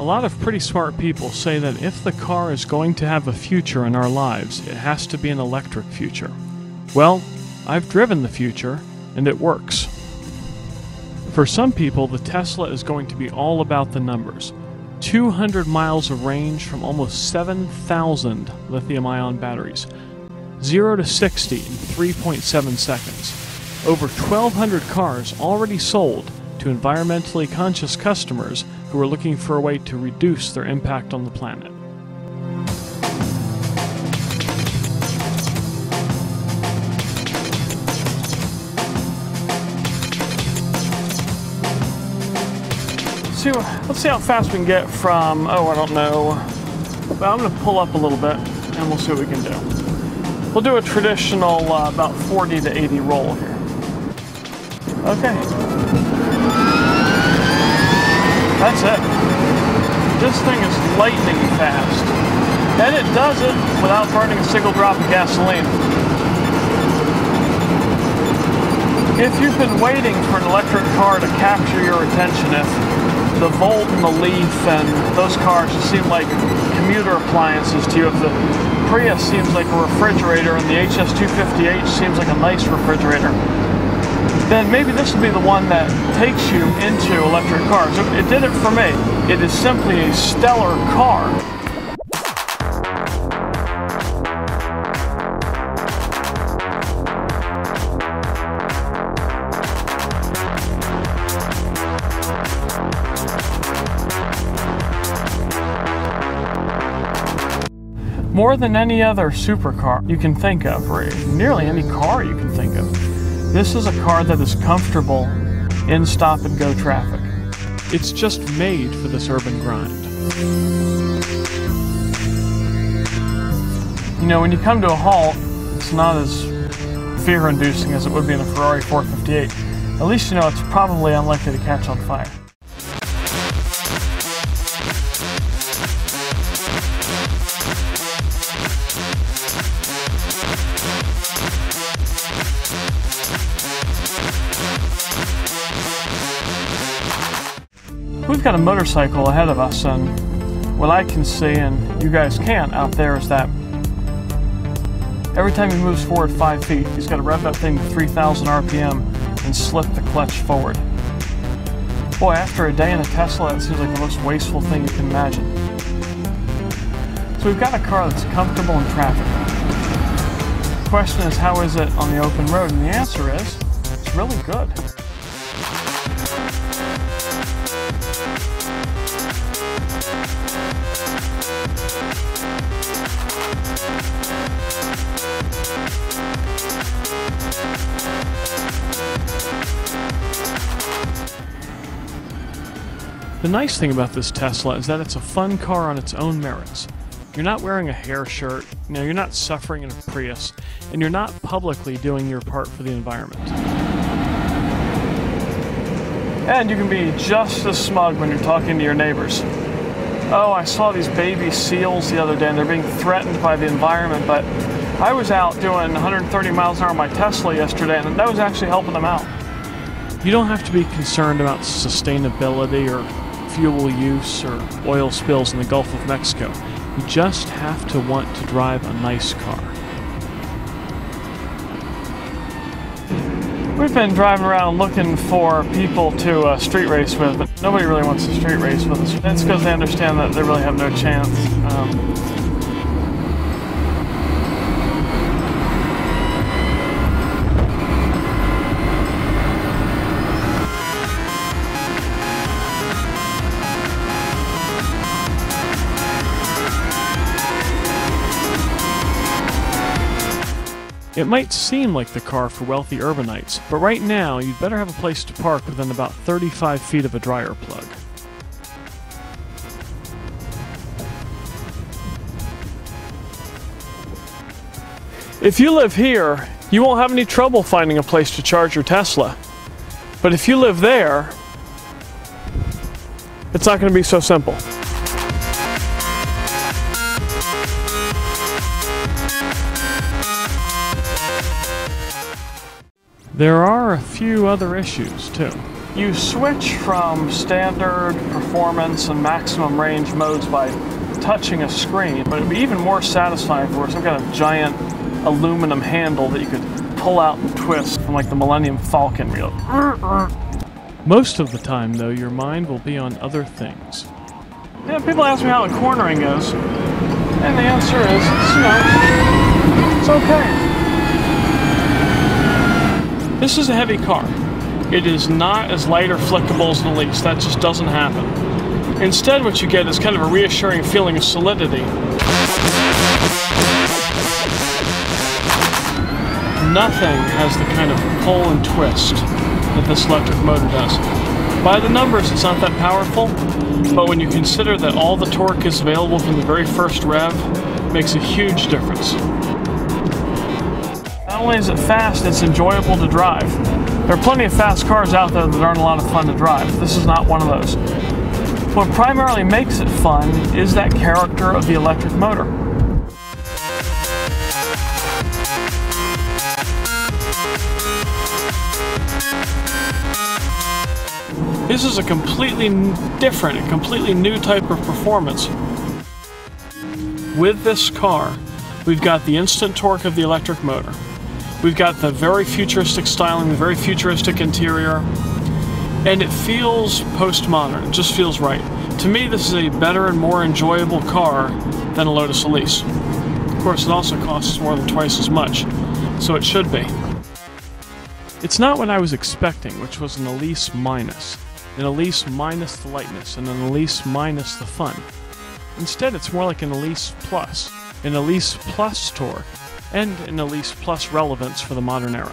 A lot of pretty smart people say that if the car is going to have a future in our lives, it has to be an electric future. Well, I've driven the future, and it works. For some people, the Tesla is going to be all about the numbers. 200 miles of range from almost 7,000 lithium-ion batteries. 0 to 60 in 3.7 seconds. Over 1,200 cars already sold to environmentally conscious customers who are looking for a way to reduce their impact on the planet. Let's see how fast we can get from, I don't know. Well, I'm going to pull up a little bit and we'll see what we can do. We'll do a traditional about 40 to 80 roll here. Okay. That's it. This thing is lightning fast. And it does it without burning a single drop of gasoline. If you've been waiting for an electric car to capture your attention, if the Volt and the Leaf and those cars just seem like commuter appliances to you, if the Prius seems like a refrigerator and the HS250H seems like a nice refrigerator, then maybe this will be the one that takes you into electric cars. It did it for me. It is simply a stellar car. More than any other supercar you can think of, or nearly any car you can think of, this is a car that is comfortable in stop-and-go traffic. It's just made for this urban grind. You know, when you come to a halt, it's not as fear-inducing as it would be in a Ferrari 458. At least you know it's probably unlikely to catch on fire. We've got a motorcycle ahead of us, and what I can see, and you guys can't out there, is that every time he moves forward 5 feet, he's got to rev that thing to 3,000 RPM and slip the clutch forward. Boy, after a day in a Tesla, that seems like the most wasteful thing you can imagine. So we've got a car that's comfortable in traffic. The question is, how is it on the open road? And the answer is, it's really good. The nice thing about this Tesla is that it's a fun car on its own merits. You're not wearing a hair shirt, you're not suffering in a Prius, and you're not publicly doing your part for the environment. And you can be just as smug when you're talking to your neighbors. Oh, I saw these baby seals the other day and they're being threatened by the environment, but I was out doing 130 miles an hour on my Tesla yesterday and that was actually helping them out. You don't have to be concerned about sustainability or fuel use or oil spills in the Gulf of Mexico. You just have to want to drive a nice car. We've been driving around looking for people to street race with, but nobody really wants to street race with us. That's because they understand that they really have no chance. It might seem like the car for wealthy urbanites, but right now you'd better have a place to park within about 35 feet of a dryer plug. If you live here, you won't have any trouble finding a place to charge your Tesla. But if you live there, it's not going to be so simple. There are a few other issues, too. You switch from standard, performance, and maximum range modes by touching a screen, but it'd be even more satisfying if there was some kind of giant aluminum handle that you could pull out and twist from like the Millennium Falcon. Most of the time, though, your mind will be on other things. Yeah, people ask me how the cornering is, and the answer is, it's okay. This is a heavy car. It is not as light or flickable as an Elise. That just doesn't happen. Instead, what you get is kind of a reassuring feeling of solidity. Nothing has the kind of pull and twist that this electric motor does. By the numbers, it's not that powerful, but when you consider that all the torque is available from the very first rev, it makes a huge difference. Not only is it fast, it's enjoyable to drive. There are plenty of fast cars out there that aren't a lot of fun to drive. This is not one of those. What primarily makes it fun is that character of the electric motor. This is a completely different and completely new type of performance. With this car, we've got the instant torque of the electric motor. We've got the very futuristic styling, the very futuristic interior, and it feels postmodern. It just feels right. To me, this is a better and more enjoyable car than a Lotus Elise. Of course, it also costs more than twice as much, so it should be. It's not what I was expecting, which was an Elise minus. An Elise minus the lightness, and an Elise minus the fun. Instead, it's more like an Elise plus torque, and an Elise plus relevance for the modern era.